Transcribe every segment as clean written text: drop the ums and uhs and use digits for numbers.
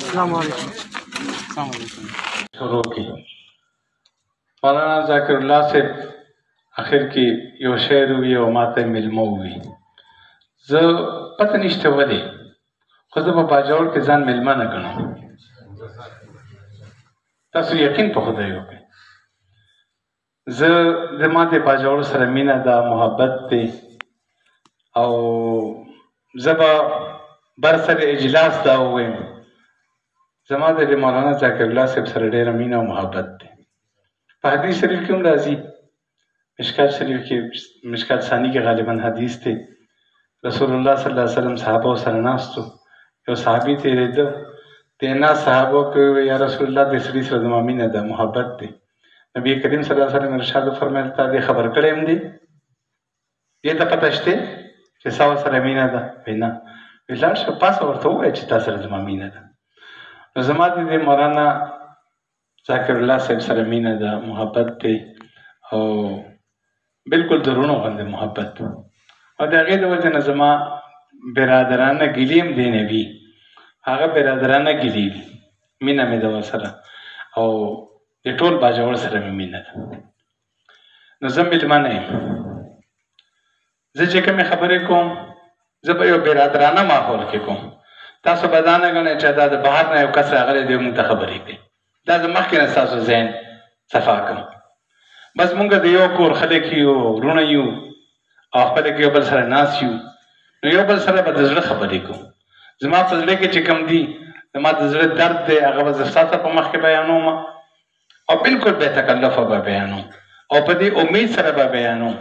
السلام علیکم. شروع کی مولانا ذاکر الله صاحب اخر کې یو شعر وی او ماته ملمو وی زه پته نشته ولې خو زه په باجوړ کې ځان ملمه نه ګڼم. تاسو یقین په خدای وکړئ. زه د ماته باجوړ سره مینه ده، محبت دی، او زه به بر سره اجلاس دا ووایم زما د مولانا ذاکر الله صاحب سره ډېره مینه او محبت دی. په حدیث شریف کې هم راځي، مشکات شریف کې مشکات ثانی کې غالبا حدیث دی، رسول الله صلی الله علیه وسلم صحابه سره ناستو، یو صحابي تېرېده، د ناست صحابو کې یا رسول الله د سړي سره زما مینه ده، محبت دی. نبی کریم صلی الله علیه وسلم ارشاد وفرمایل تا دې خبر کړی یم دی؟ دې ته پته شته چې ستا ورسره مینه ده؟ وایي نه. وایي لاړ شه پاسه ورته ووایه چې تا سره زما مینه ده. نو زما د دې مولانا ذاکر الله صاحب سره مینه ده، محبت دی، او بلکل د وروڼو غوندې محبت، او د هغې د وجې نه زما برادرانه ګیلې هم دی نه وي، هغه برادرانه ګیلې وي، مینه مې ده ورسره، او د ټول باجوړ سره مې مینه ده. نو زه مېلمانه یم، زه چې کومې خبرې کوم زه به یو برادرانه ماحول کې کوم. تاسو به دا نه ګڼئ چې دا د بهر نه یو کس راغلی دی موږ ته خبرې کوي. دا زه مخکې نه ستاسو ذهن صفا کړم. بس موږ د یو کور خلک یو، وروڼه یو، او خپله کې یو بل سره ناست یو، نو یو بل سره به د زړه خبرې کوو. زما په زړه کې چې کوم دي، زما د زړه درد دی، هغه به زه ستاسو په مخ کې بیانوم، او بلکل بې تکلفه به بیانوم، او په دې امید سره به بیانوم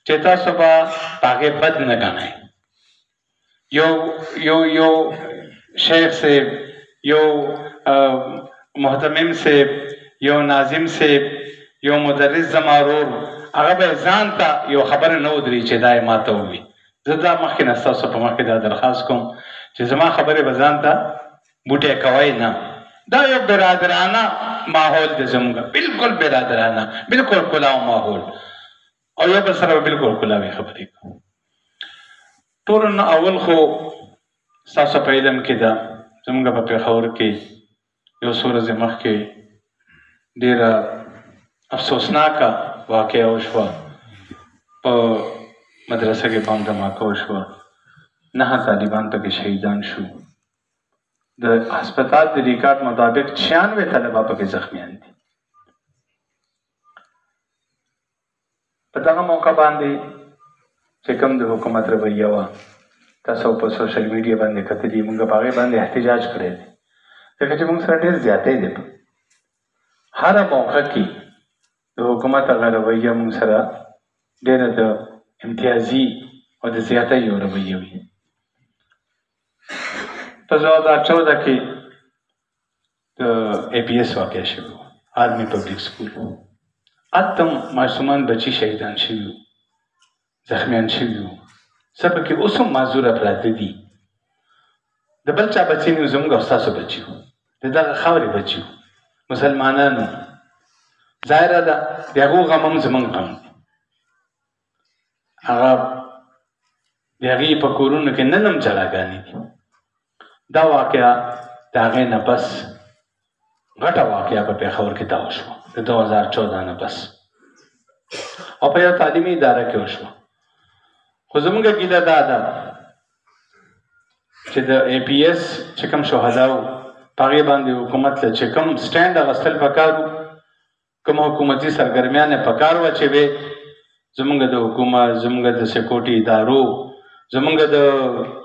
چې تاسو به په هغې بد نه ګڼئ. یو شیخ صاحب، یو محتمم صاحب، یو ناظم صاحب، یو مدرس زما ورور، هغه به ځان ته یو خبره نه ودرېږي چې دا یې ما ته ووي. زه دا مخکې نه ستاسو په مخکې دا درخواست کوم چې زما خبرې به ځان ته بوټی کوئ نه. دا یو برادرانه ماحول دی زموږ، بلکل برادرانه، بلکل کلاو ماحول، او یو بل سره به بلکل کلاوي خبرې کوو. ټولو نه اول خو ستاسو په علم کې ده، زموږ په پېښور کې یو څو ورځې مخکې ډېره افسوسناکه واقعه وشوه، په مدرسه کې بم دھماکه وشوه، 9 طالبان پکې شهیدان شو. د هسپتال د ریکارډ مطابق 96 طلبه پکې زخمیان دي. په دغه موقع باندې چې کوم د حکومت رویه وه، تاسو په سوشل میډیا باندې کتلي، موږ په هغې باندې احتجاج کړی دی، ځکه چې موږ سره ډېر زیاتی دی. هره موقع کې د حکومت هغه رویه موږ سره ډېره د امتیازي او د زیاتی یو رویه وي. په 2014 کې د APS واقع شوی و، آرمي پبلیک سکول، 8 ماشومان بچي شهیدان شوي وو، زخمیان شوي وو. څه پکې اوس هم معذوره پراته دي. د بل چا بچي نه وو، زموږ او ستاسو بچي وو، د دغه خاورې بچي وو، مسلمانانو. ظاهره ده د هغو غم هم زموږ غم دی. هغه د هغې په کورونو کې نن هم جلاګانې دي. دا واقعه د هغې نه بس غټه واقعه په پېښور کې دا وشوه، د 2014 نه بس، او په یو تعلیمي اداره کې وشوه. خو زموږ ګیله دا ده چې د APS چې کوم شهدا وو، په هغې باندې حکومت له چې کوم سټینډ اخیستل پکار وو، کوم حکومتي سرګرمیان یې پکار وه چې وې زموږ د حکومت، زموږ د سکیورټي ادارو، زموږ د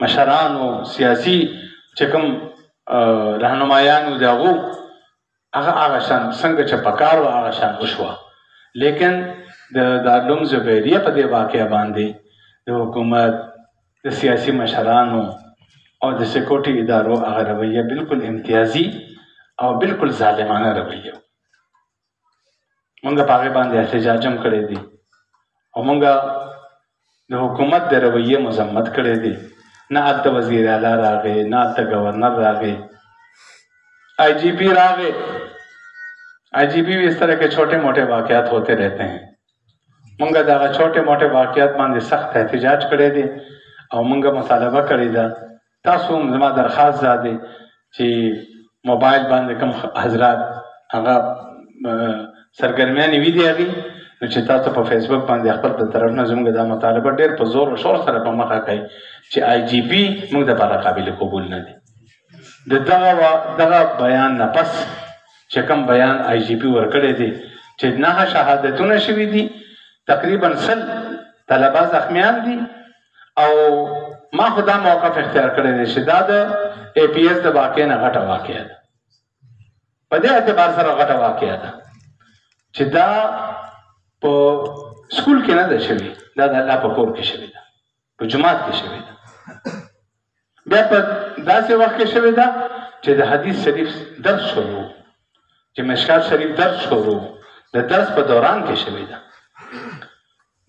مشرانو، سیاسي چې کوم رهنمایانو د هغو هغه شان څنګه چې پکار وه هغه شان وشوه. لیکن د دارالعلوم زبیریه په دې واقعه باندې د حکومت، د سیاسي مشرانو او د سکیورټي ادارو هغه رویه بلکل امتیازي او بلکل ظالمانه رویه. موږ په هغې باندې احتجاج هم کړی دی، او موږ د حکومت د رویې مذمت کړی دی. نه هلته وزیر اعلی راغی، نه هلته گورنر راغی، IGP راغی. IGP بھی اس طرح کے چھوٹے موٹے واقعات ہوتے رہتے ہیں. منگا دا چھوٹے موٹے واقعات باندې سخت احتجاج کړی دی، او منگا مطالبه کړی ده. تاسو هم زما درخواست دا دی چې موبایل باندې کوم حضرات هغه سرګرمیانې وي دي هغې نو چې تاسو په فیسبوک باندې خپل د طرف نه زموږ دا مطالبه ډېر په زور او شور سره په مخه کوي چې آی جي پي موږ دپاره قابل قبول نه دی د دغه بیان نه پس چې کوم بیان آی جي پي ورکړی دی چې 9 شهادتونه شوي دي تقریبا 100 طلبه زخمیان دي او ما خو دا موقف اختیار کړی دی چې دا د اے پی ایس د واقع نه غټه واقعه ده په دې اعتبار سره غټه واقعه ده چې دا په سکول کې نه ده شوې دا د الله په کور کې شوې ده په جومات کې شوې ده بیا په داسې وخت کې شوې ده چې د حدیث شریف درس شروع چې مشکات شریف درس شروع د درس په دوران کې شوې ده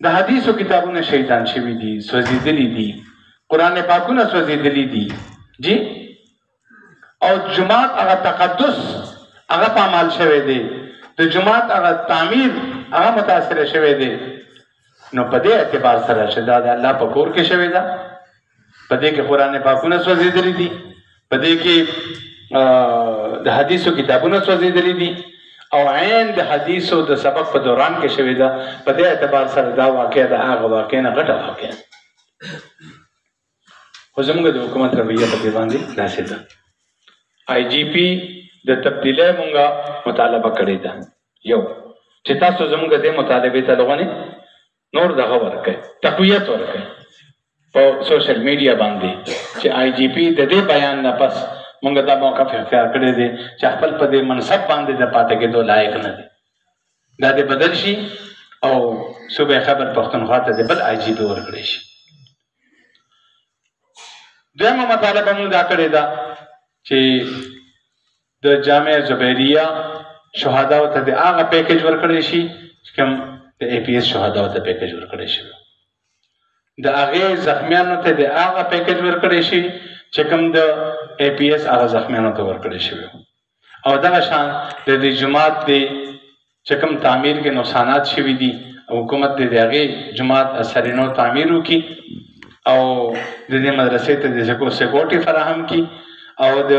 د حدیثو کتابونه شهیدان شوي دي سوځېدلي دي قرآن پاکونه سوځېدلي دي جی او جماعت هغه تقدس هغه پامال شوی دی د جماعت هغه تعمیر هغه متاثره شوی دی نو په دې اعتبار سره چې دا د الله په کور کې شوی ده په دې کې قرآن پاکونه سوځېدلي دي په دې کې د حدیثو کتابونه سوځېدلي دي او عین د حدیثو د سبق په دوران کې شوی ده په دې اعتبار سره دا واقع د هغه واقع نه غټه واقع خو زموږ د حکومت رویه په دې باندې داسې ده آی جی پی د تبدیلی مونږه مطالبه کړې ده یو چې تاسو زموږ دې مطالبې ته لغونې نور دغه ورکړئ تقویت ورکړئ په سوشل میډیا باندې چې آی جی پی د دې بیان نه پس مونږ دا موقف اختیار کړی دی چې خپل په دې منصب باندې د پاتې کېدو لایق نه دی دا دې بدل شي او صوبې خیبر پښتونخوا ته د بل آی جی پی ورکړی شي دویمه مطالبه مونږ دا کړې ده چې د جامع زبیریه شهداو ته د هغه پیکیج ورکړی شي چې کوم د اے پی ایس شهداو ته پیکیج ورکړی شي د هغې زخمیانو ته د هغه پیکیج ورکړی شي چې کوم د اے پی ایس هغه زخمیانو ته ورکړی شوی او دغه شان د دې جومات د چې کوم تعمیر کې نقصانات شوي دي حکومت د هغې جومات سرینو تعمیر وکړي او د دې مدرسې ته د سکیورټي فراهم کړي او د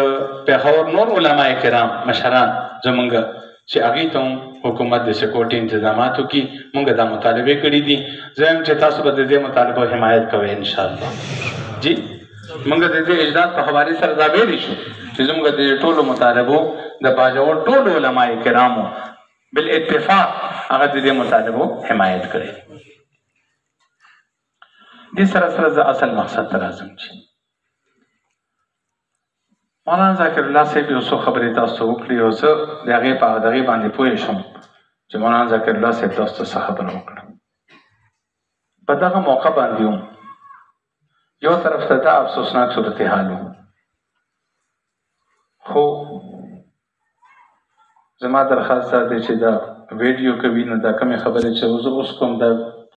پېښور نور علما کرام مشران زمونږ چې هغې ته حکومت د سکیورټي انتظامات وکړي مونږ دا مطالبې کړي دي زه یم چې تاسو به د دې مطالبو حمایت کوئ انشاءالله جی مونږ د دې اجداد په حوالې سره دا ویلی شو چې زمونږ د ټولو مطالبو د باجوړ ټولو علما کرامو بالاتفاق هغه د دې مطالبو حمایت کړی دې سره سره زه اصل مقصد ته راځم چې مولانا ذاکر الله صاحب یو څو خبرې تاسو ته وکړي او زه د هغې په دغې باندې پوه شم چې مولانا ذاکر الله صاحب تاسو ته څه خبره وکړه په دغه موقع باندې هم یو طرف ته دا افسوسناک صورتحال و خو زما درخواست دا دی چې دا ویډیو کوي نو دا کومې خبرې چې زه اوس کوم دا